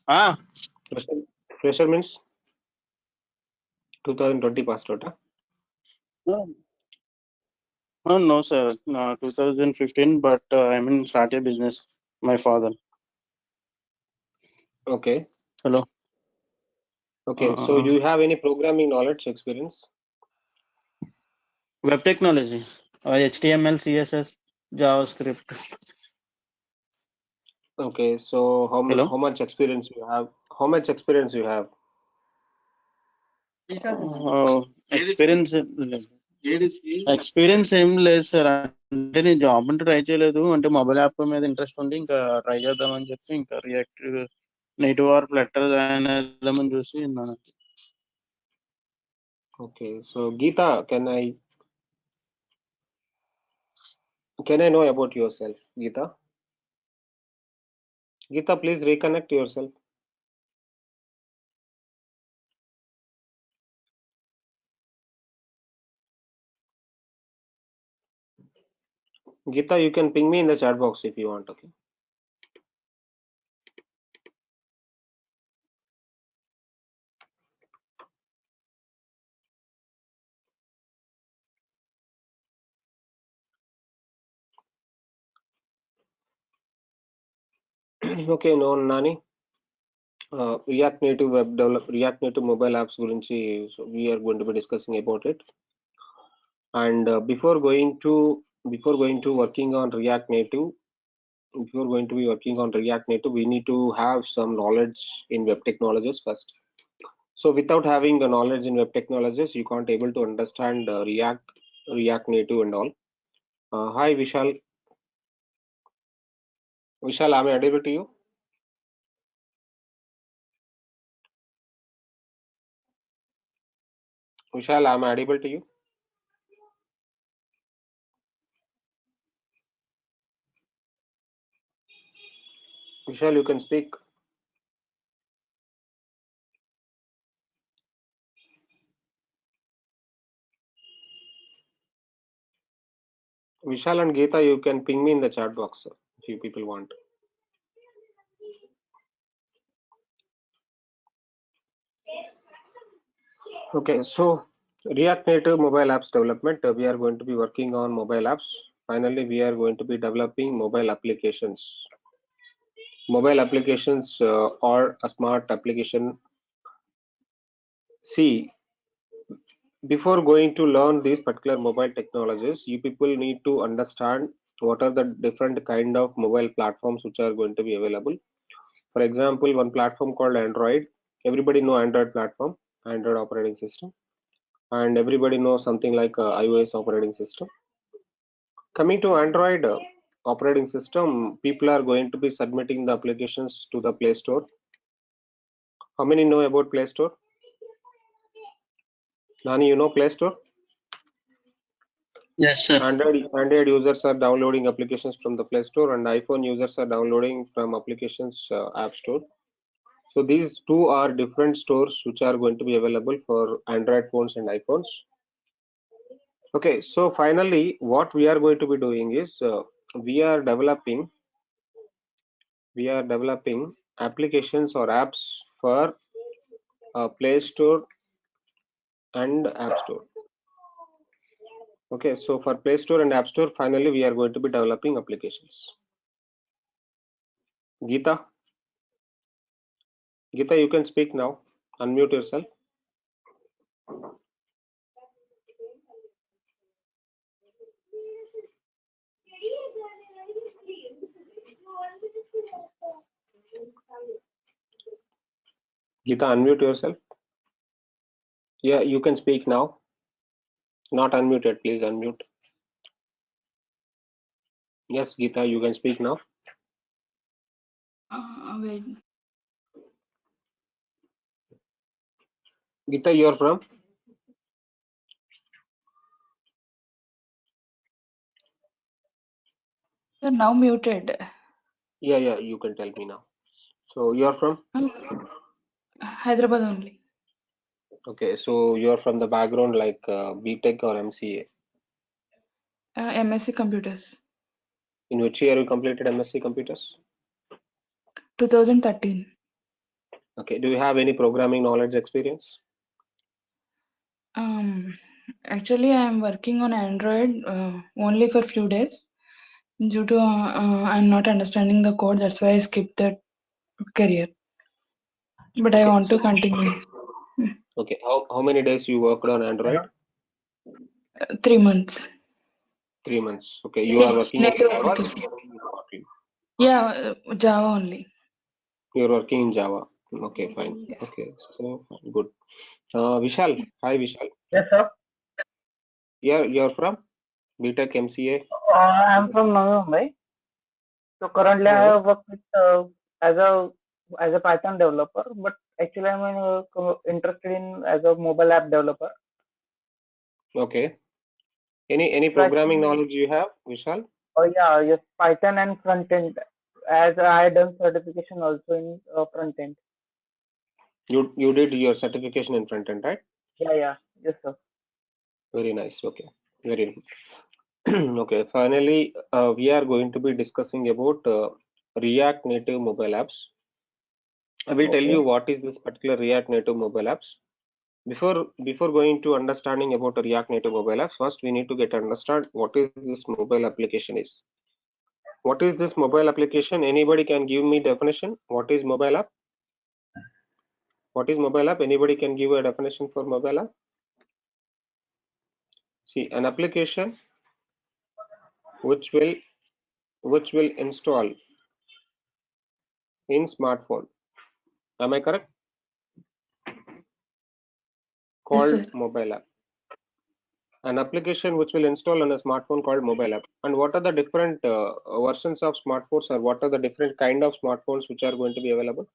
Ah, Fresher, fresher means 2020 passed out. no, no, sir. No, 2015, but I mean, start a business. My father. Okay. Hello. Okay. So you have any programming knowledge experience? Web technology, HTML, CSS, JavaScript. Okay. So Hello. how much experience you have? How much experience you have? Experience ఏం లేదు sir. అంటే నేను job అంటే try చేయలేదు. అంటే mobile app మీద interest ఉంది. ఇంకా ట్రై చేద్దామని చెప్పి ఇంకా రియాక్ట్ నేటివ్ ఆర్ ఫ్లటర్ చేద్దామని చూసి ఉన్నాను. Okay. So Geeta, can I know about yourself, Geeta? Geeta, please reconnect yourself. Geeta, you can ping me in the chat box if you want. Okay. Okay. No, Nani. React Native React Native mobile apps gurinchi, so we are going to be discussing about it. And before going to working on React Native, if you're going to be working on React Native, we need to have some knowledge in web technologies first. So without having the knowledge in web technologies, you can't able to understand React Native and all. Hi Vishal. Vishal, am I audible to you? Vishal, am I audible to you? Vishal, you can speak. Vishal and Geeta, you can ping me in the chat box if you people want. Okay, so React Native mobile apps development, we are going to be working on mobile apps. Finally, we are going to be developing mobile applications. Mobile applications or a smart application. See, before going to learn these particular mobile technologies, you people need to understand what are the different kind of mobile platforms which are going to be available. For example, one platform called Android. Everybody know Android platform, Android operating system, and everybody knows something like iOS operating system. Coming to Android operating system, people are going to be submitting the applications to the Play Store. How many know about Play Store? Nani, you know Play Store? Yes, sir. Android users are downloading applications from the Play Store, and iPhone users are downloading from applications App Store. So these two are different stores which are going to be available for Android phones and iPhones. Okay, so finally, what we are going to be doing is we are developing applications or apps for Play Store and App Store. Okay, so for Play Store and App Store, finally we are going to be developing applications. Geeta, you can speak now. Unmute yourself. Geeta, unmute yourself. Yeah, you can speak now. Not unmuted, please unmute. Yes, Geeta, you can speak now. Wait. Geeta, you are from? You're now muted. Yeah, you can tell me now. So you are from? Hyderabad only. Okay, so you are from the background like BTech or MCA. MSc Computers. In which year you completed MSc Computers? 2013. Okay. Do you have any programming knowledge experience? Actually, I'm working on Android only for few days due to I'm not understanding the code. That's why I skipped that career. But I Okay. want to So, continue. okay. How many days you worked on Android? 3 months. 3 months. Okay. You are working in Native Java. You application. are working in Kotlin. Yeah, Java only. You are working in Java. Okay, fine. Yes. Okay. So good. Vishal. Hi, Vishal. Yes, sir. You're from BTech MCA. I'm from Navi Mumbai. So currently, I Hmm. have worked with as a as a Python developer, but actually, I'm interested in as a mobile app developer. Okay. Any So programming actually, knowledge you have, Vishal? oh yeah, yes, Python and front end. As I done certification also in front end. You did your certification in front end, right? Yeah, yes, sir. Very nice. Okay. Very good. Okay. Finally, we are going to be discussing about React Native mobile apps. I will tell Okay. you what is this particular React Native mobile apps. Before going to understanding about React Native mobile apps, first we need to get understand what is this mobile application is. What is this mobile application? Anybody can give me definition. What is mobile app? What is mobile app? Anybody can give a definition for mobile app? See, an application which will install in smartphone. Am I correct? Yes, Called sir. mobile app. An application which will install on a smartphone called mobile app. And what are the different versions of smartphones, or what are the different kind of smartphones which are going to be available?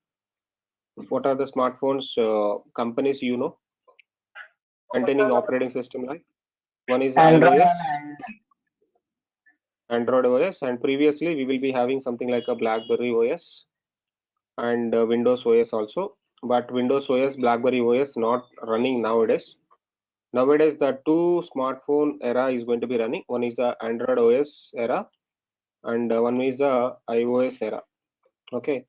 What are the smartphones companies you know containing operating system like? One is Android iOS, and Android OS, and previously we will be having something like a BlackBerry OS and Windows OS also. But Windows OS, BlackBerry OS not running nowadays. Nowadays, the two smartphone era is going to be running. One is the Android OS era, and one is the iOS era. Okay.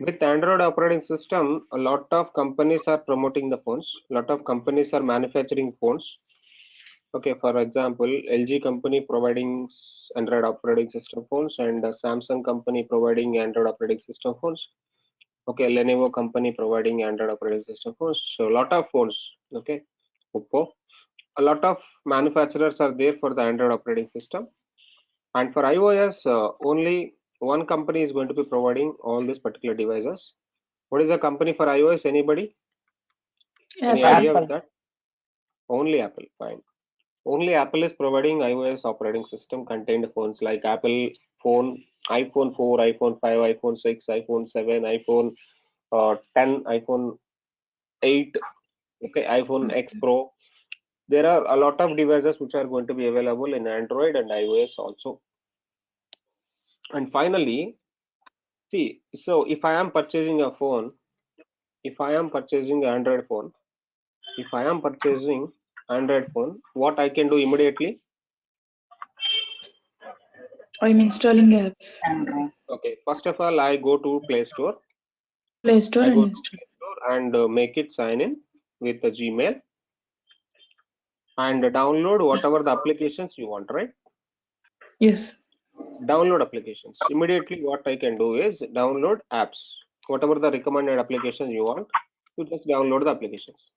With Android operating system, a lot of companies are promoting the phones. A lot of companies are manufacturing phones. Okay, for example, LG company providing Android operating system phones, and Samsung company providing Android operating system phones. Okay, Lenovo company providing Android operating system phones. So a lot of phones. Okay, Oppo. A lot of manufacturers are there for the Android operating system. And for iOS, only one company is going to be providing all these particular devices. What is the company for iOS? Anybody? Any Apple. idea with Apple. that? Only Apple. Fine. Only Apple is providing iOS operating system contained phones like Apple phone, iPhone 4, iPhone 5, iPhone 6, iPhone 7, iPhone 10, iPhone 8, okay, iPhone X Pro. There are a lot of devices which are going to be available in Android and iOS also. And finally, see, so if I am purchasing a phone, if I am purchasing Android phone, if I am purchasing Android phone, what I can do immediately? I'm installing apps. Android. Okay, first of all, I go to Play Store. Play Store I and go to install. Play Store and make it sign in with the Gmail and download whatever the applications you want, right? Yes. Download applications. Immediately, what I can do is download apps. Whatever the recommended applications you want, you just download the applications.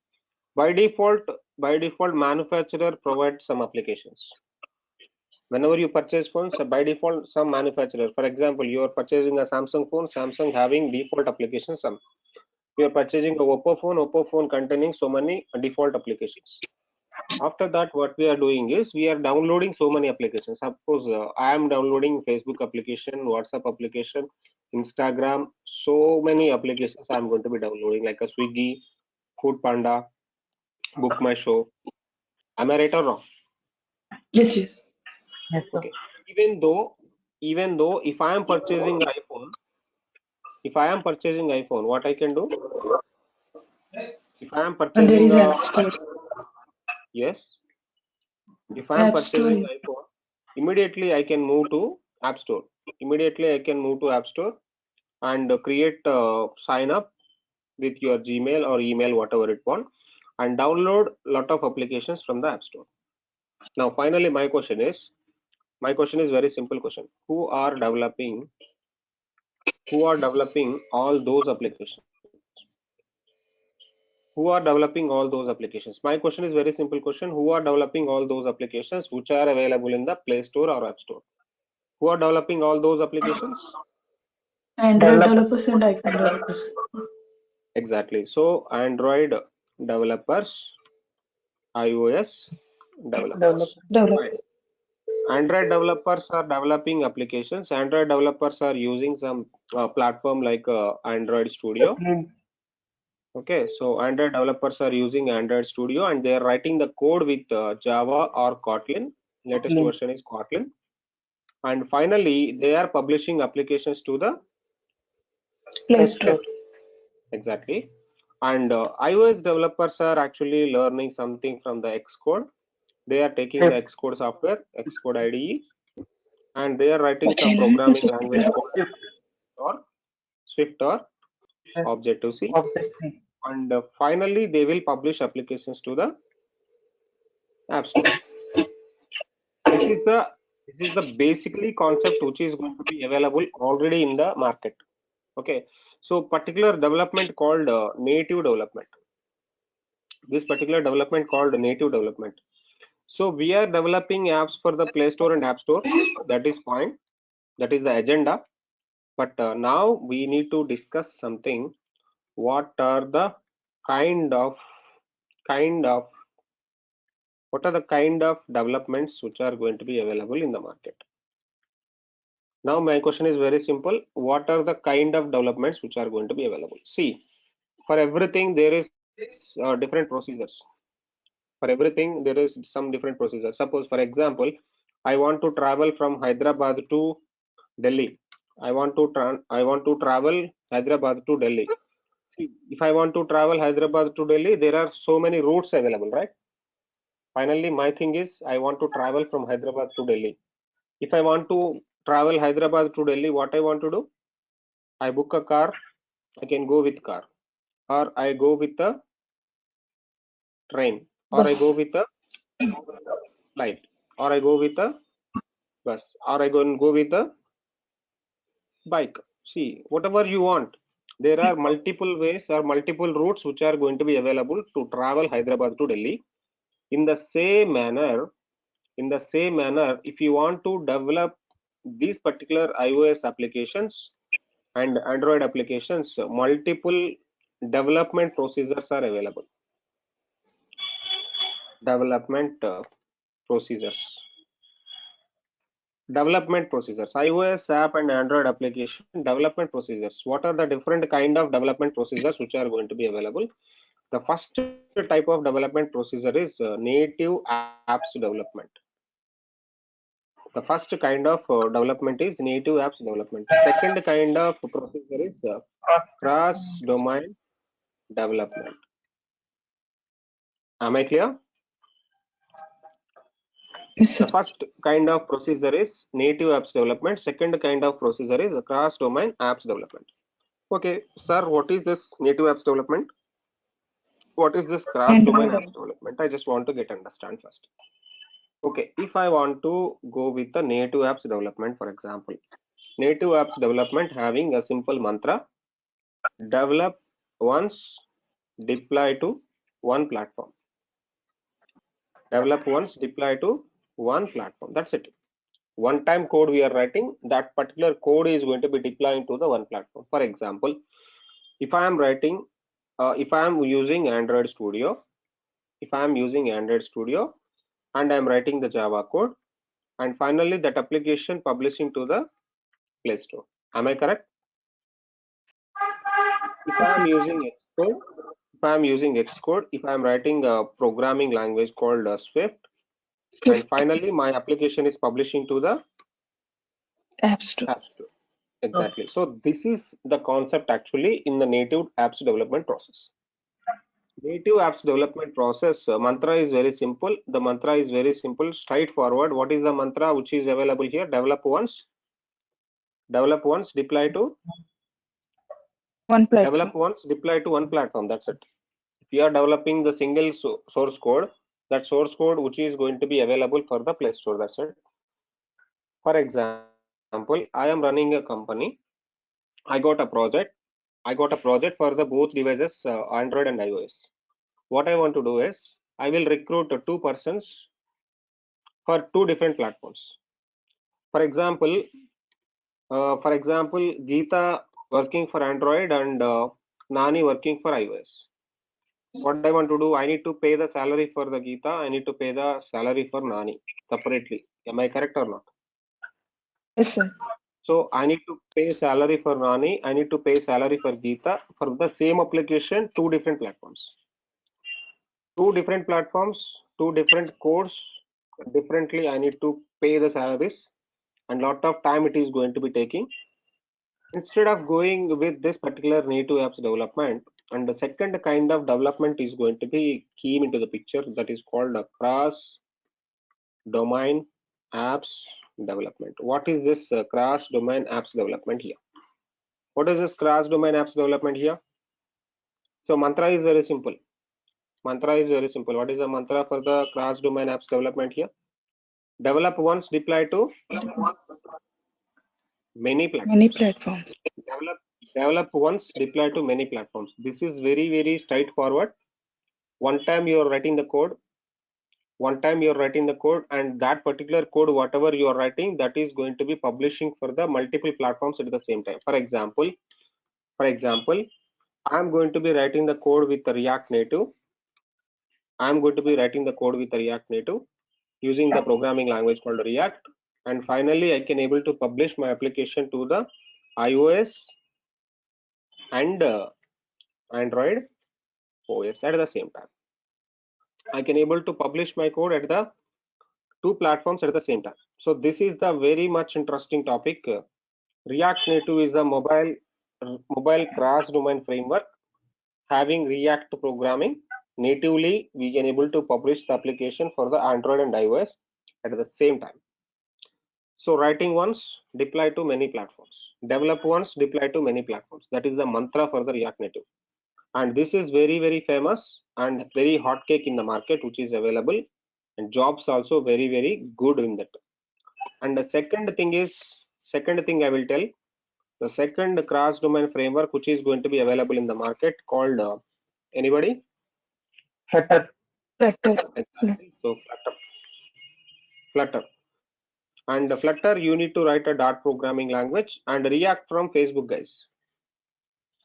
By default, manufacturer provides some applications. Whenever you purchase phones, by default, some manufacturer, for example, you are purchasing a Samsung phone, Samsung having default applications. Some you are purchasing a Oppo phone containing so many default applications. After that, what we are doing is we are downloading so many applications. Suppose I am downloading Facebook application, WhatsApp application, Instagram, so many applications I am going to be downloading, like a Swiggy, Food Panda, Book My Show. Am I right or wrong? Yes, yes. Yes, sir. Okay. Even though if I am purchasing iPhone, what I can do? If I am And there purchasing is a App Store. yes, if I am App Store purchasing is iPhone, immediately I can move to App Store. Immediately I can move to App Store and create sign up with your Gmail or email, whatever it want, and download lot of applications from the App Store. Now, finally, my question is very simple question. Who are developing all those applications? Who are developing all those applications? My question is very simple question. Who are developing all those applications which are available in the Play Store or App Store? Who are developing all those applications? Android developers and iPhone developers. Exactly. So Android developers, iOS developers. Right. Android developers are developing applications. Android developers are using some platform like Android Studio. Okay, so Android developers are using Android Studio and they are writing the code with Java or Kotlin. Latest version is Kotlin. And finally, they are publishing applications to the Play Store. Exactly. And iOS developers are actually learning something from the Xcode. They are taking the Xcode software, Xcode IDE, and they are writing some programming language called Swift or Objective-C. And finally, they will publish applications to the App Store. This is the basically concept which is going to be available already in the market. Okay, so particular development called native development. This particular development called native development. So we are developing apps for the Play Store and App Store. That is fine. That is the agenda. But now we need to discuss something. What are the kind of developments which are going to be available in the market? Now my question is very simple. What are the kind of developments which are going to be available? See, for everything there is different procedures. For everything there is some different procedures. Suppose, for example, I want to travel from Hyderabad to Delhi. I want to travel Hyderabad to Delhi. See, if I want to travel Hyderabad to Delhi, there are so many routes available, right? Finally, my thing is I want to travel from Hyderabad to Delhi. If I want to travel Hyderabad to Delhi, what I want to do? I book a car. I can go with car, or I go with a train, or I go with a flight, or I go with a bus, or I go with a bike. See, whatever you want. There are multiple ways or multiple routes which are going to be available to travel Hyderabad to Delhi. In the same manner, if you want to develop these particular iOS applications and Android applications, multiple development procedures are available. Development procedures. iOS app and Android application development procedures. What are the different kind of development procedures which are going to be available? The first type of development procedure is native apps development. The first kind of development is native apps development. Second kind of procedure is cross-domain development. Am I clear? The first kind of procedure is native apps development. Second kind of procedure is cross-domain apps development. Okay, sir, what is this native apps development? What is this cross-domain apps development? I just want to get understand first. Okay, if I want to go with the native apps development, for example, native apps development having a simple mantra: develop once, deploy to one platform. Develop once, deploy to one platform. That's it. One time code we are writing, that particular code is going to be deploying to the one platform. For example, if I am writing, if I am using Android Studio, and I am writing the Java code, and finally that application publishing to the Play Store. Am I correct? If I am using Xcode, if I am writing a programming language called Swift, and finally my application is publishing to the App Store. Exactly. So this is the concept actually in the native apps development process. Native apps development process mantra is very simple. The mantra is very simple, straightforward. What is the mantra which is available here? Develop once, deploy to One Develop platform. once, deploy to one platform. That's it. If you are developing the single source code, that source code which is going to be available for the Play Store. That's it. For example, I am running a company. I got a project. For the both devices, Android and iOS. What I want to do is I will recruit two persons for two different platforms. For example, Geeta working for Android and Nani working for iOS. What I want to do, I need to pay the salary for the Geeta. I need to pay the salary for Nani separately. Am I correct or not? Yes, sir. So I need to pay salary for Nani. I need to pay salary for Geeta for the same application, two different platforms. Two different platforms, two different codes. Differently, I need to pay the salaries, and lot of time it is going to be taking. Instead of going with this particular native apps development, and the second kind of development is going to be came into the picture, that is called a cross domain apps development. What is this cross domain apps development here? What is this cross domain apps development here? So mantra is very simple. What is the mantra for the cross domain apps development here? Develop once, deploy to many platforms. Many platforms. Develop once, deploy to many platforms. This is very, very straightforward. One time you are writing the code, and that particular code, whatever you are writing, that is going to be publishing for the multiple platforms at the same time. For example, I am going to be writing the code with the React Native. Using the programming language called React, and finally I can able to publish my application to the iOS and Android OS at the same time. I can able to publish my code at the two platforms at the same time. So this is the very much interesting topic. React Native is a mobile cross domain framework having React programming. Natively we can able to publish the application for the Android and iOS at the same time. So writing once, deploy to many platforms. Develop once, deploy to many platforms. That is the mantra for the React Native. And this is very, very famous and very hot cake in the market, which is available, and jobs also very, very good in that. And the second thing I will tell, the second cross domain framework which is going to be available in the market called anybody? Flutter. Exactly. So Flutter. And Flutter, you need to write a Dart programming language, and React from Facebook, guys.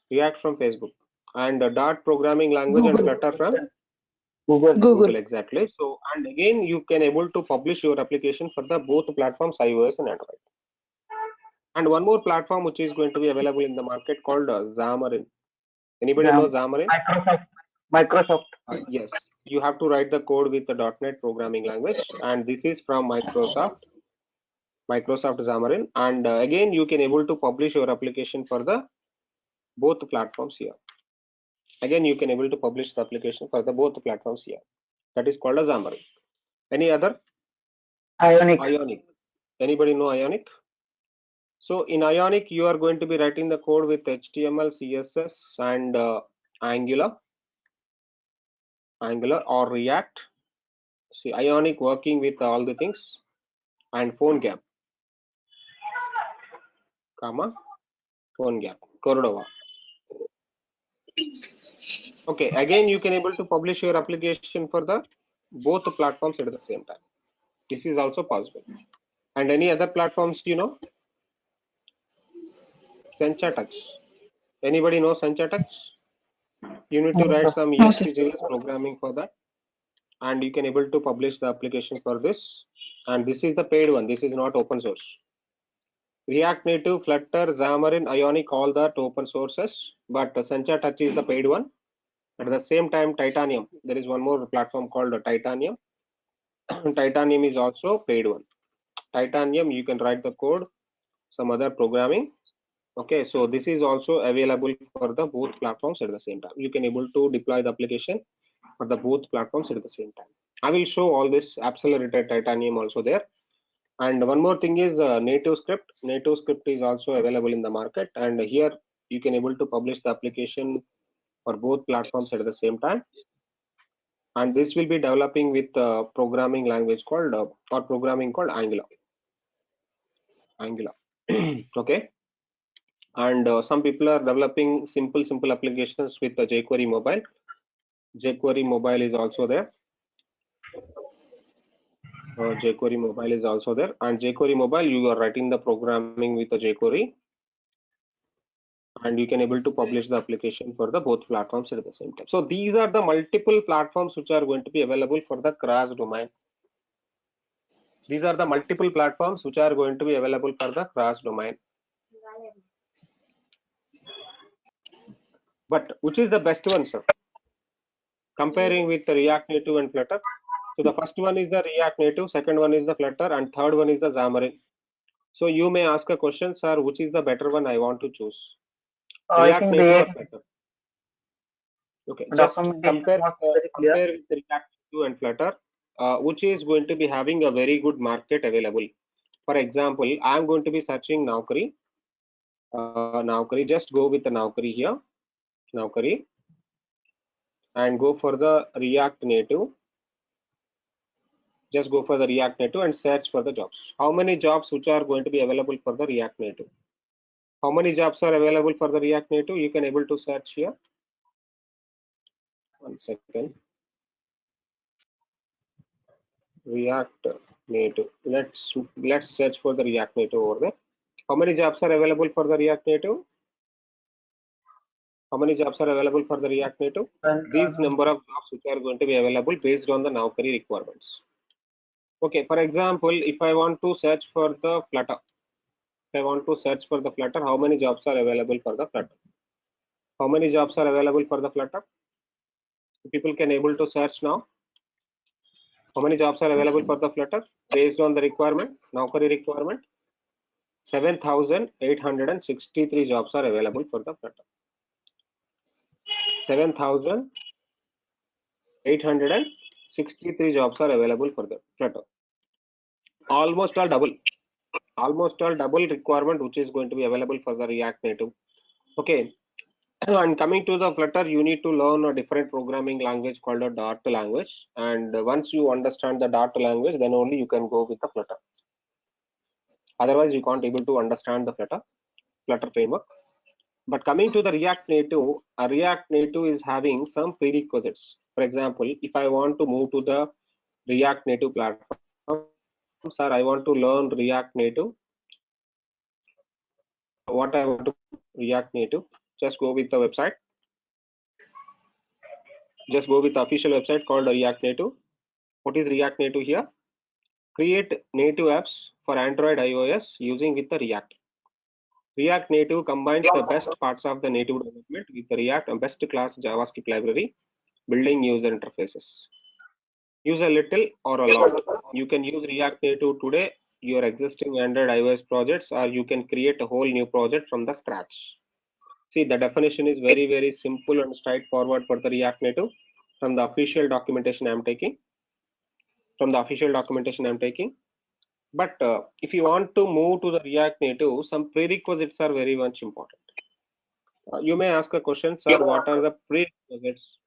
React from Facebook, and Dart programming language Google. and Flutter from Google. exactly. So, and again you can able to publish your application for the both platforms, iOS and Android. And one more platform which is going to be available in the market called Xamarin. Anybody know Xamarin? Microsoft. Yes, you have to write the code with the .NET programming language, and this is from Microsoft Xamarin. And again you can able to publish your application for the both platforms here. Again you can able to publish the application for the both platforms here. That is called a Xamarin. Any other? Ionic. Anybody know Ionic? So in Ionic you are going to be writing the code with HTML, CSS and Angular or React. See, Ionic working with all the things, and PhoneGap, Cordova. Okay, again you can able to publish your application for the both platforms at the same time. This is also possible. And any other platforms you know? SenchaTouch. Anybody know SenchaTouch? You need to write some EXT programming for that, and you can able to publish the application for this. And this is the paid one. This is not open source. React Native, Flutter, Xamarin, Ionic, all that open sources, but SenchaTouch is the paid one. At the same time, Titanium. There is one more platform called Titanium. Titanium is also paid one. Titanium, you can write the code, some other programming. Okay, so this is also available for the both platforms at the same time. You can able to deploy the application for the both platforms at the same time. I will show all this accelerated Titanium also there. And one more thing is NativeScript. NativeScript is also available in the market, and here you can able to publish the application for both platforms at the same time. And this will be developing with programming language called or programming called Angular. Okay. And some people are developing simple applications with the jQuery mobile. jQuery mobile is also there. jQuery mobile is also there, and jQuery mobile you are writing the programming with the jQuery, and you can able to publish the application for the both platforms at the same time. So these are the multiple platforms which are going to be available for the cross domain. These are the multiple platforms which are going to be available for the cross domain. But which is the best one, sir? Comparing with the React Native and Flutter. So the first one is the React Native, second one is the Flutter, and third one is the Xamarin. So you may ask a question, sir, which is the better one I want to choose? React Native or Flutter? Okay, just compare with React Native and Flutter, which is going to be having a very good market available. For example, I am going to be searching Naukri. Naukri, just go with the Naukri here, Naukri, and go for the React Native. Just go for the React Native and search for the jobs. How many jobs which are going to be available for the React Native? How many jobs are available for the React Native? You can able to search here. 1 second. React Native. Let's search for the React Native over there. How many jobs are available for the React Native? How many jobs are available for the React Native? These number of jobs which are going to be available based on the Naukri requirements. Okay, for example, if I want to search for the Flutter, how many jobs are available for the Flutter? How many jobs are available for the Flutter? People can able to search now. How many jobs are available for the Flutter based on the requirement, Naukri requirement? 7,863 jobs are available for the Flutter. 7,863 jobs are available for the Flutter. Almost all double requirement which is going to be available for the React Native. Okay, and coming to the Flutter, you need to learn a different programming language called a Dart language, and once you understand the Dart language, then only you can go with the Flutter. Otherwise you can't able to understand the Flutter framework. But coming to the React Native, a React Native is having some prerequisites. For example, if I want to move to the React Native platform, sir, I want to learn React Native. What I want to React Native, just go with the website. Just go with the official website called React Native. What is React Native here? Create native apps for Android, iOS using with the React. React Native combines the best parts of the native development with the React and best class JavaScript library, building user interfaces. Use a little or a lot. You can use React Native today, your existing Android iOS projects, or you can create a whole new project from the scratch. See, the definition is very, very simple and straightforward for the React Native from the official documentation I'm taking. But if you want to move to the React Native, some prerequisites are very much important. You may ask a question, sir, what are the prerequisites?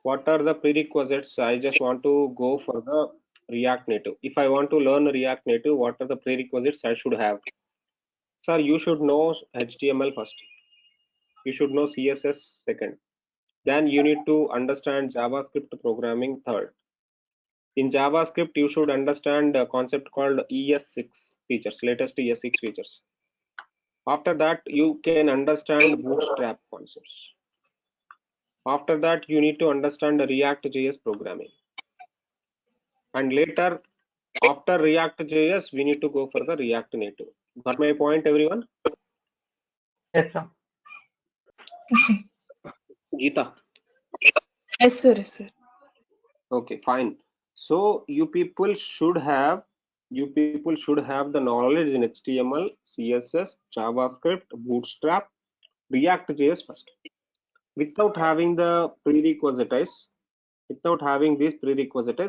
What are the prerequisites? I just want to go for the React Native. If I want to learn React Native, what are the prerequisites I should have? Sir, you should know HTML first. You should know CSS second. Then you need to understand JavaScript programming third. In JavaScript, you should understand a concept called ES6 features, latest ES6 features. After that, you can understand Bootstrap concepts. After that, you need to understand the React.js programming. And later, after React.js, we need to go for the React Native. Got my point, everyone? Yes, sir. Geeta? Yes, sir. Yes, sir. Okay, fine. So you people should have the knowledge in HTML, CSS, JavaScript, Bootstrap, React.js first. Without having the prerequisites,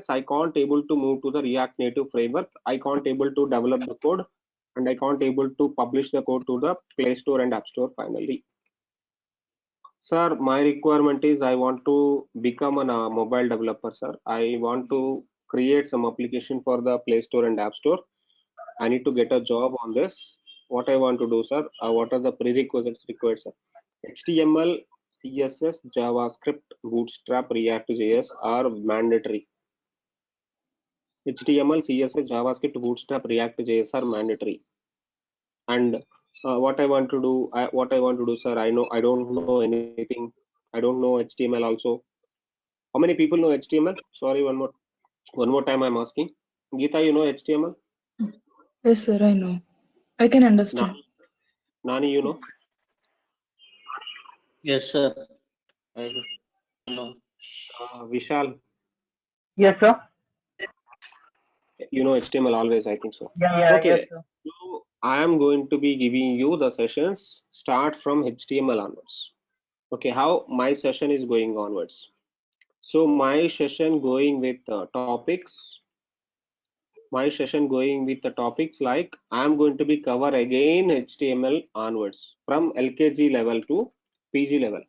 I can't able to move to the React Native framework. I can't able to develop the code. and I can't able to publish the code to the Play Store and App Store finally. Sir, my requirement is I want to become a mobile developer, sir. I want to create some application for the Play Store and App Store. I need to get a job on this. What I want to do, sir? What are the prerequisites required, sir? HTML, CSS, JavaScript, Bootstrap, React.js are mandatory. HTML, CSS, JavaScript, Bootstrap, React.js are mandatory. And what I want to do, sir, I don't know anything. I don't know HTML also. How many people know HTML? Sorry, one more time I'm asking. Geeta, you know HTML? Yes, sir, I know. I can understand. Nani, you know? Yes, sir. I know. Vishal, Yes, sir. you know HTML always, I think so. Yeah, Okay. yes, sir. So I am going to be giving you the sessions start from HTML onwards. Okay, how my session is going onwards. So my session going with topics. My session going with the topics like I am going to be cover again HTML onwards from LKG level to PG level.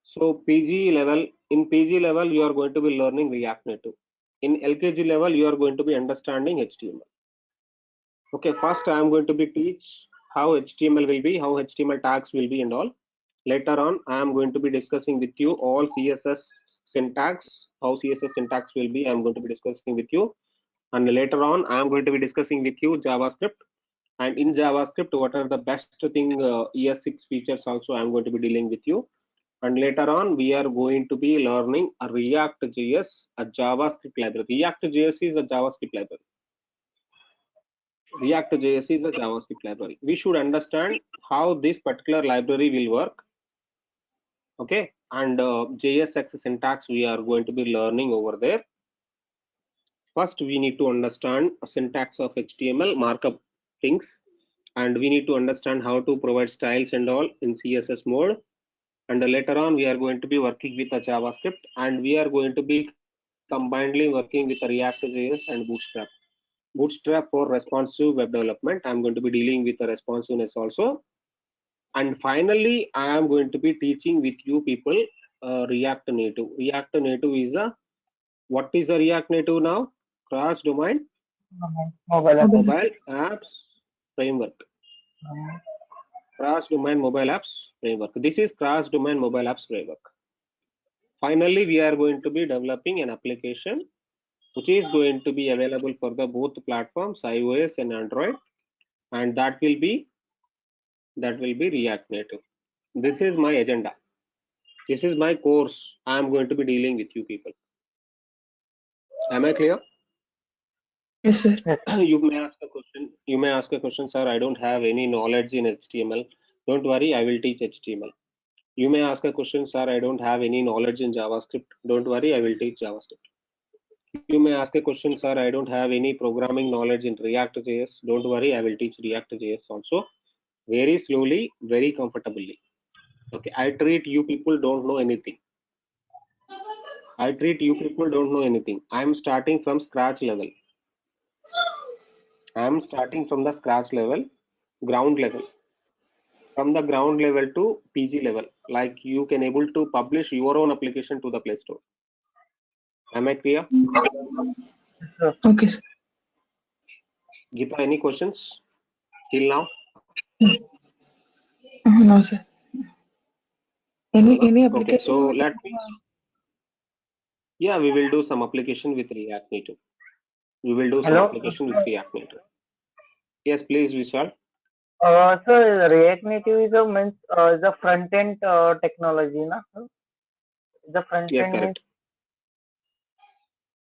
So in PG level you are going to be learning React Native. In LKG level you are going to be understanding HTML. Okay, first I am going to be teach how HTML will be, how HTML tags will be and all. Later on I am going to be discussing with you all CSS syntax, how CSS syntax will be, I am going to be discussing with you. And later on I am going to be discussing with you JavaScript, and in JavaScript what are the best thing ES6 features also I am going to be dealing with you. And later on we are going to be learning a React.js, a JavaScript library. React.js is a JavaScript library. React.js is a JavaScript library. We should understand how this particular library will work. Okay, and JSX syntax we are going to be learning over there. First, we need to understand a syntax of HTML markup things, and we need to understand how to provide styles and all in CSS mode. And later on, we are going to be working with a JavaScript, and we are going to be combinedly working with a React.js and Bootstrap. Bootstrap for responsive web development. I'm going to be dealing with the responsiveness also. And finally, I am going to be teaching with you people React Native. React Native is what is a React Native now? Cross domain mobile apps framework. Cross domain mobile apps framework. This is cross domain mobile apps framework. Finally, we are going to be developing an application which is going to be available for the both platforms, iOS and Android, and that will be React Native. This is my agenda. This is my course. I am going to be dealing with you people. Am I clear? Yes, sir. You may ask a question. You may ask a question, sir. I don't have any knowledge in HTML. Don't worry, I will teach HTML. You may ask a question, sir. I don't have any knowledge in JavaScript. Don't worry, I will teach JavaScript. You may ask a question, sir. I don't have any programming knowledge in React.js. Don't worry, I will teach React.js also. Very slowly, very comfortably. Okay, I treat you people don't know anything. I treat you people don't know anything. I am starting from scratch level. I am starting from the scratch level, ground level. From the ground level to PG level, like you can able to publish your own application to the Play Store. Am I clear? Okay, sir. Geeta, any questions till now? No, sir. Any application? Okay, so let me. Yeah, we will do some application with React Native. We will do some application with React Native. Yes, please, Vishal. So React Native is a front end technology, na? Sir? The front Yes, end correct.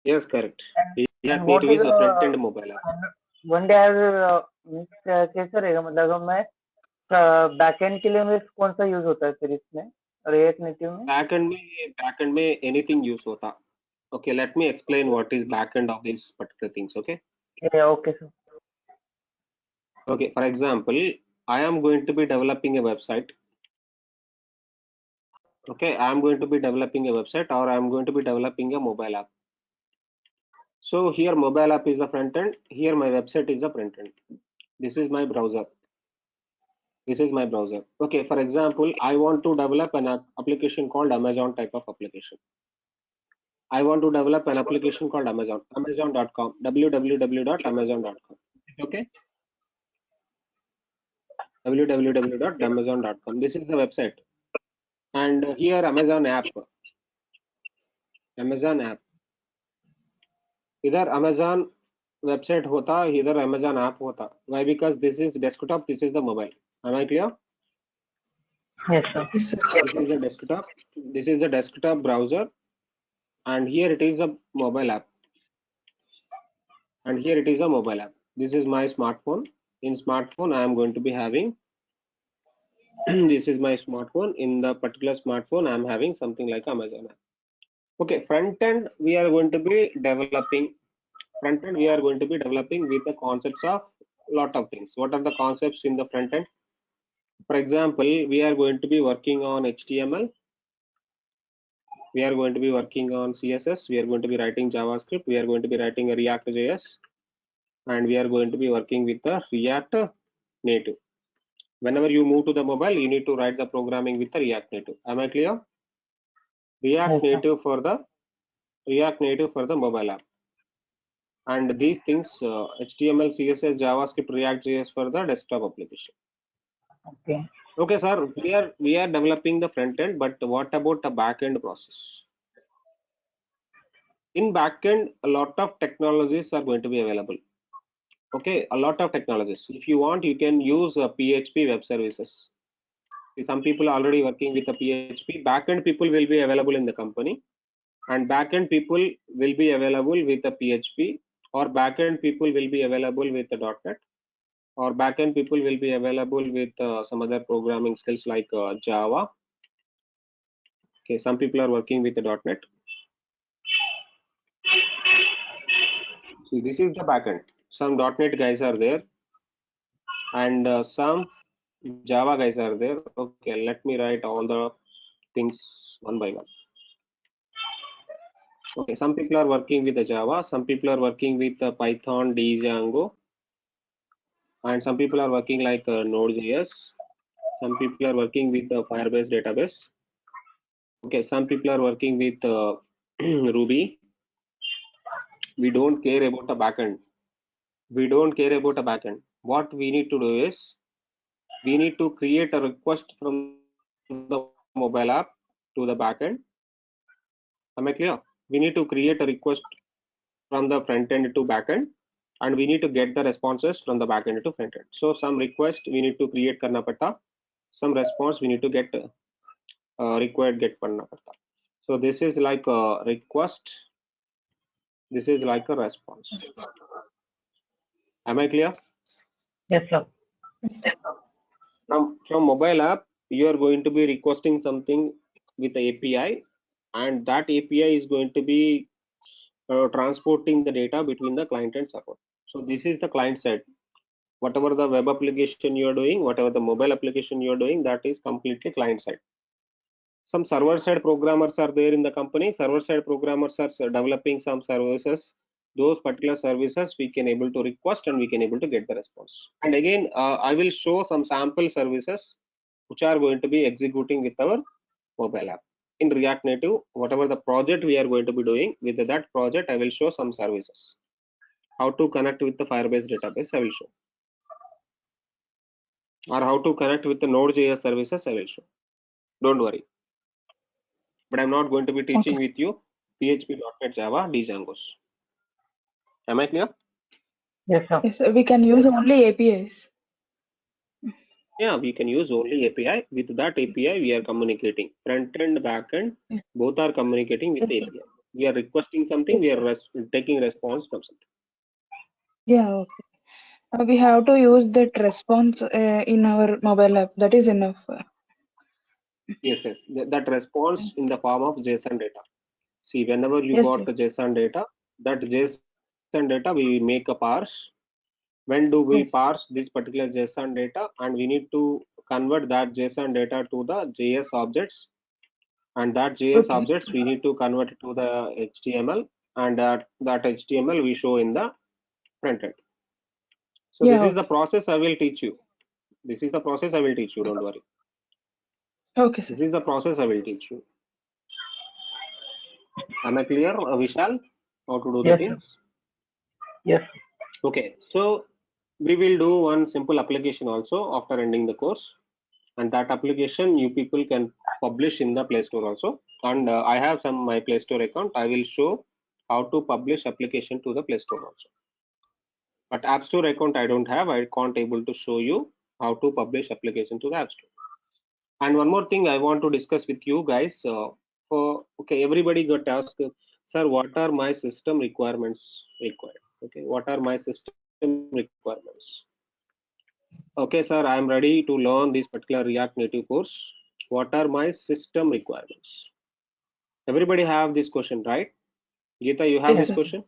Yes, correct. React what Native is is a front end mobile app. one day कैसे रहेगा मतलब मैं backend के लिए मेरे कौन सा use होता है फिर इसमें React Native में Backend में anything use होता. Okay, let me explain what is backend of these particular things. Okay. Yeah, okay, sir. Okay, for example, I am going to be developing a website. Okay, I am going to be developing a website, or I am going to be developing a mobile app. So here mobile app is the front end, here my website is the front end. This is my browser. This is my browser. Okay, for example, I want to develop an application called Amazon type of application. I want to develop an application called Amazon, amazon.com, www.amazon.com. Okay, www.amazon.com. This is the website. And here Amazon app. Either Amazon website hota, either Amazon app hota. Why? Because this is desktop, this is the mobile. Am I clear? Yes, sir. Yes, sir. This is the desktop. This is the desktop browser, and here it is a mobile app. And here it is a mobile app. This is my smartphone. In smartphone, I am going to be having. This is my smartphone. In the particular smartphone, I am having something like Amazon app. Okay, front end we are going to be developing. Front end we are going to be developing with the concepts of lot of things. What are the concepts in the front end? For example, we are going to be working on HTML. We are going to be working on CSS. We are going to be writing JavaScript. We are going to be writing a React.js, and we are going to be working with the React Native. Whenever you move to the mobile, you need to write the programming with the React Native. Am I clear? React Native for the mobile app, and these things HTML, CSS, JavaScript, React.js for the desktop application. Okay. Okay, sir. We are developing the front end, but what about the back end process? In back end, a lot of technologies are going to be available. Okay, a lot of technologies. If you want, you can use PHP web services. Some people are already working with the PHP. Backend people will be available in the company, and backend people will be available with the PHP, or backend people will be available with the .NET, or backend people will be available with some other programming skills like Java. Okay, some people are working with the .NET. See, this is the backend. Some .NET guys are there, and some Java guys are there. Okay, let me write all the things one by one. Okay, some people are working with the Java, some people are working with Python, Django, and some people are working like Node.js. Some people are working with the Firebase database. Okay, some people are working with Ruby. We don't care about the backend. We don't care about the backend. What we need to do is we need to create a request from the mobile app to the backend. Am I clear? We need to create a request from the front end to backend, and we need to get the responses from the backend to front end. So some request we need to create karna patta, some response we need to get required get karna patta. So this is like a request, this is like a response. Am I clear? Yes, sir. From mobile app, you are going to be requesting something with the API, and that API is going to be transporting the data between the client and server. So this is the client side. Whatever the web application you are doing, whatever the mobile application you are doing, that is completely client side. Some server side programmers are there in the company. Server side programmers are developing some services. Those particular services we can able to request, and we can able to get the response. And again, I will show some sample services which are going to be executing with our mobile app. In React Native, whatever the project we are going to be doing, with that project I will show some services. How to connect with the Firebase database I will show, or how to connect with the Node.js services I will show. Don't worry. But I'm not going to be teaching with you PHP, .NET, Java, Django. Am I clear? Yes, sir. Yes, sir. We can use only APIs. Yeah, we can use only API. With that API, we are communicating. Front end, back end, both are communicating with the API. We are requesting something, we are taking response from something. Yeah, okay. We have to use that response in our mobile app. That is enough. Yes, yes. That response in the form of JSON data. See, whenever you Yes, got sir. the JSON data, that JSON data we make a parse. When do we Yes. parse this particular JSON data, and we need to convert that JSON data to the JS objects, and that JS Okay. objects we need to convert it to the HTML, and that HTML we show in the front end. So Yeah. this is the process I will teach you. This is the process I will teach you. Don't worry. Okay, sir. This is the process I will teach you. Am I clear, Vishal, how to do the Yes, sir. things? Yes. Okay, so we will do one simple application also after ending the course, and that application you people can publish in the Play Store also. And I have some my Play Store account. I will show how to publish application to the Play Store also. But App Store account I don't have. I can't able to show you how to publish application to the App Store. And one more thing I want to discuss with you guys. Okay, everybody got asked, sir, what are my system requirements required? Okay, what are my system requirements? Okay, sir, I am ready to learn this particular React Native course. What are my system requirements? Everybody have this question, right? Geeta, you have Yes, this sir. question?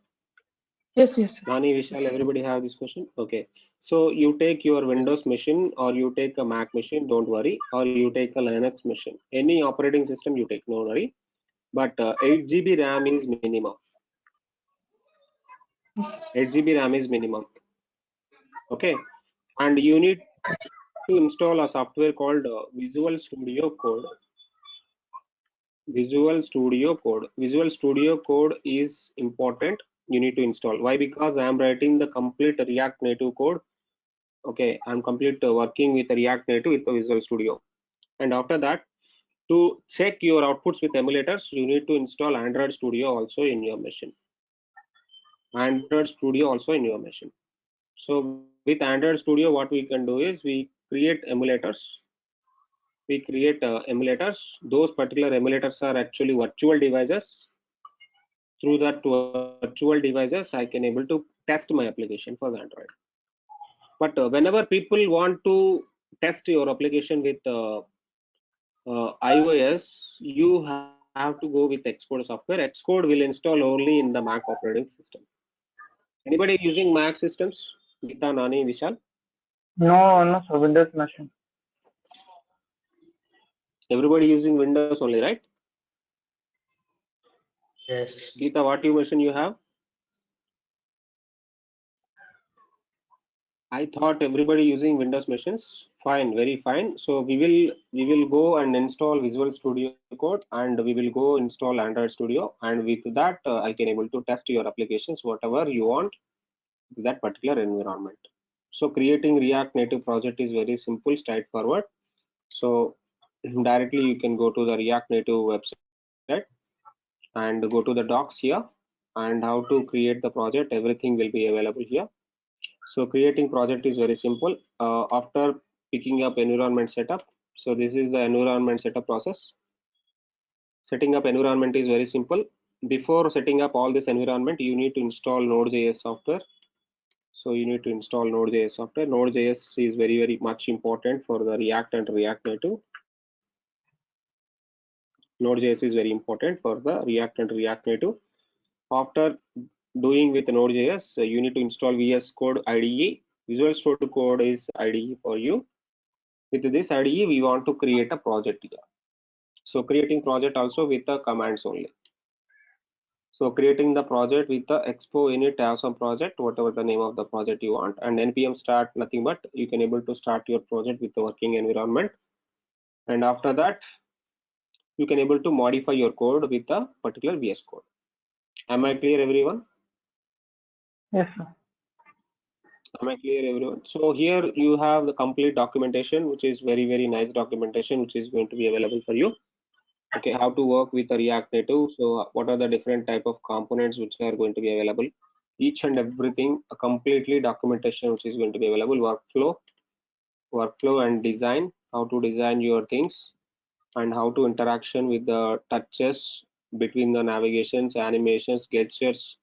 Yes, yes, sir. Nani, Vishal, everybody have this question? Okay. So you take your Windows machine or you take a Mac machine, don't worry, or you take a Linux machine. Any operating system you take, no worry. But 8 GB RAM is minimum. 8 GB RAM is minimum. Okay. And you need to install a software called Visual Studio Code. Visual Studio Code. Visual Studio Code is important. You need to install. Why? Because I am writing the complete React Native code. Okay, I'm complete working with React Native with the Visual Studio. And after that, to check your outputs with emulators, you need to install Android Studio also in your machine. Android Studio also in your machine. So with Android Studio, what we can do is we create emulators. We create emulators. Those particular emulators are actually virtual devices. Through that virtual devices, I can able to test my application for Android. But whenever people want to test your application with iOS, you have to go with Xcode software. Xcode will install only in the Mac operating system. Anybody using Mac systems? Geeta, Nani, Vishal? No, sir. Windows machine. Everybody using Windows only, right? Yes. Geeta, what machine you have? I thought everybody using Windows machines. Fine, very fine. So we will go and install Visual Studio Code, and we will go install Android Studio, and with that I can able to test your applications whatever you want with that particular environment. So creating React Native project is very simple, straightforward. So directly you can go to the React Native website and go to the docs here, and how to create the project, everything will be available here. So creating project is very simple. After picking up environment setup, so this is the environment setup process. Setting up environment is very simple. Before setting up all this environment, you need to install Node.js software. So you need to install Node.js software. Node.js is very much important for the React and React Native. Node.js is very important for the React and React Native. After doing with Node.js, you need to install VS Code IDE. Visual Studio Code is IDE for you. With this IDE, we want to create a project here. So creating project also with the commands only. So creating the project with the expo init awesome project, whatever the name of the project you want, and npm start, nothing but you can able to start your project with the working environment. And after that, you can able to modify your code with the particular VS Code. Am I clear, everyone? Yes, sir. Am I clear, everyone? So here you have the complete documentation, which is very nice documentation, which is going to be available for you. Okay, how to work with the React Native. So what are the different type of components which are going to be available? Each and everything, a completely documentation which is going to be available. Workflow and design, how to design your things, and how to interaction with the touches between the navigations, animations, gestures,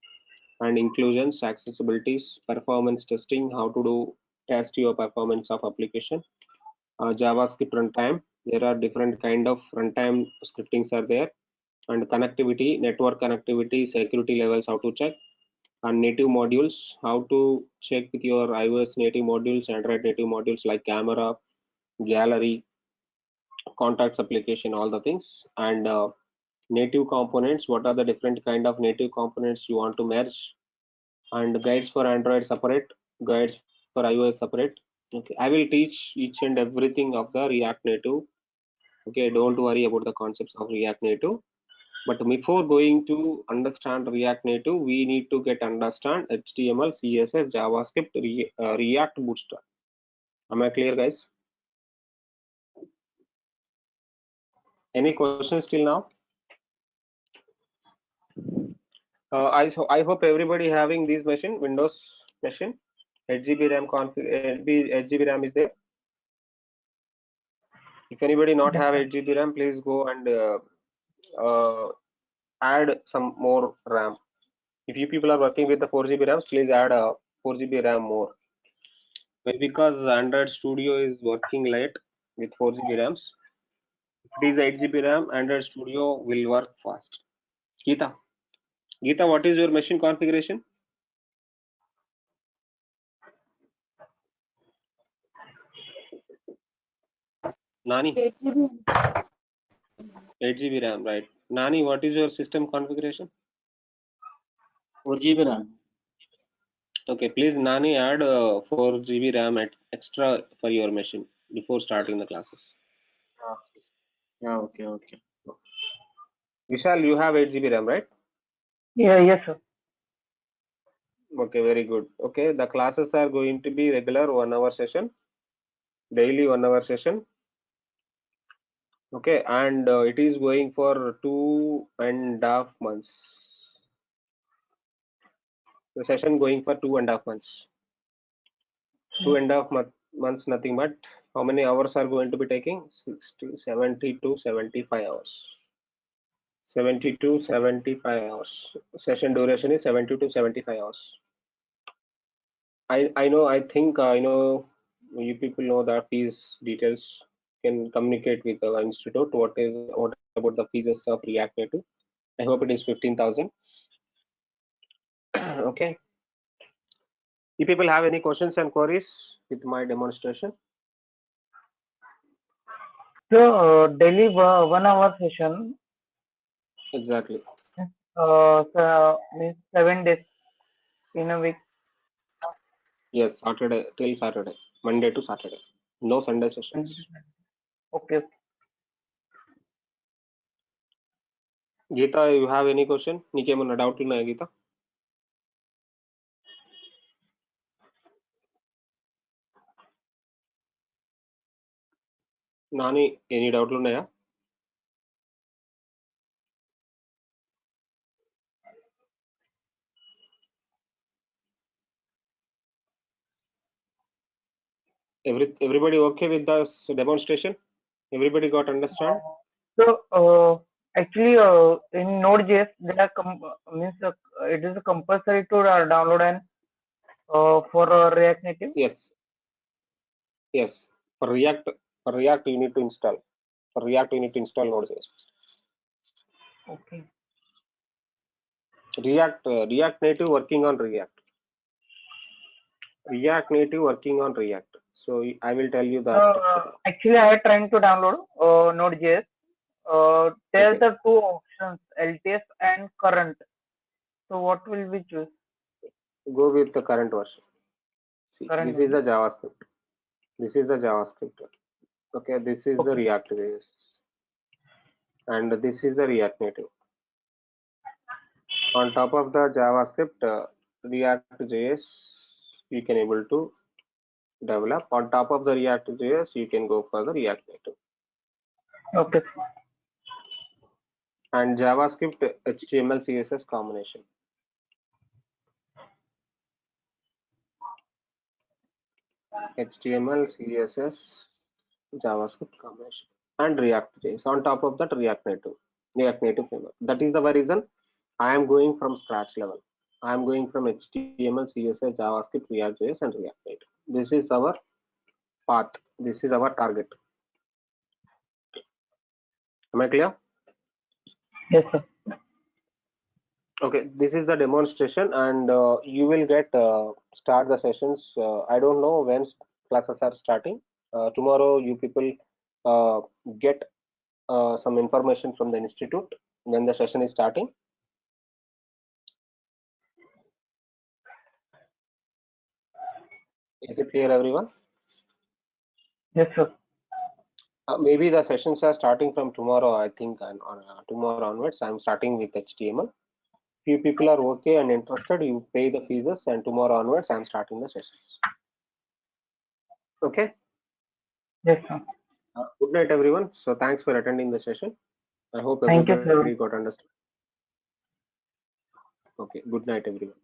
and inclusions, accessibilities, performance testing, how to do test your performance of application, JavaScript runtime. There are different kind of runtime scriptings are there, and connectivity, network connectivity, security levels, how to check, and native modules, how to check with your iOS native modules, Android native modules like camera, gallery, contacts application, all the things, and native components, what are the different kind of native components you want to merge, and guides for Android separate, guides for iOS separate. Okay, I will teach each and everything of the React Native. Okay, don't worry about the concepts of React Native. But before going to understand React Native, we need to understand HTML, CSS, JavaScript, React Bootstrap. Am I clear, guys? Any questions till now? I hope everybody having this machine, Windows machine. 8 GB RAM config, 8 GB RAM is there. If anybody not have 8 GB RAM, please go and add some more RAM. If you people are working with the 4 GB RAM, please add a 4 GB RAM more. Well, because Android Studio is working late with 4 GB RAMs. If it is 8 GB RAM, Android Studio will work fast. Geeta, what is your machine configuration? Nani? 8 GB RAM, right? Nani, what is your system configuration? 4 GB RAM. Okay, please Nani add 4 GB RAM extra for your machine before starting the classes. Yeah, okay. Vishal, you have 8 GB RAM, right? Yeah, yes, sir. Okay, very good. Okay, the classes are going to be regular 1 hour session, daily 1 hour session. Okay, and it is going for 2.5 months. The session going for 2.5 months. 2.5 months, nothing but how many hours are going to be taking? 60, 70 to 75 hours. 70 to 75 hours. Session duration is 70 to 75 hours. I know you people know that these details. Can communicate with the institute. What about the fees of React Native? I hope it is 15,000. Okay. If people have any questions and queries with my demonstration. So daily 1 hour session. Exactly. So means 7 days in a week. Yes, Saturday till Saturday, Monday to Saturday. No Sunday sessions. Okay. Geeta, you have any question? నీకేమన్నా doubt ఉన్నాయా గీత? Nani, any డౌట్లు ఉన్నాయా? Everybody okay with the demonstration? Everybody got understand? So actually in Node.js there are means it is compulsory to download and for React Native. Yes. For React you need to install. For React you need to install Node.js. Okay. React Native working on React. React Native working on React. So I will tell you that. Actually, I am trying to download Node.js. There are the two options, LTS and current. So what will we choose? Go with the current version. See, this is the JavaScript. This is the JavaScript. Okay, this is the React.js. And this is the React Native. On top of the JavaScript, React.js, you can able to develop. On top of the React.js, you can go for the React Native. Okay. And JavaScript, HTML, CSS combination. HTML, CSS, JavaScript combination, and React.js. On top of that, React Native framework. That is the reason I am going from scratch level. I am going from HTML, CSS, JavaScript, React.js, and React Native. This is our path. This is our target. Am I clear? Yes, sir. Okay, this is the demonstration, and you will get start the sessions. I don't know when classes are starting. Tomorrow, you people get some information from the institute when the session is starting. Is it clear, everyone? Yes, sir. Maybe the sessions are starting from tomorrow. I think tomorrow onwards, I'm starting with HTML. Few people are okay and interested. You pay the fees, and tomorrow onwards, I'm starting the sessions. Okay. Yes, sir. Good night, everyone. So thanks for attending the session. I hope Thank you, sir. everybody got understood. Okay. Good night, everyone.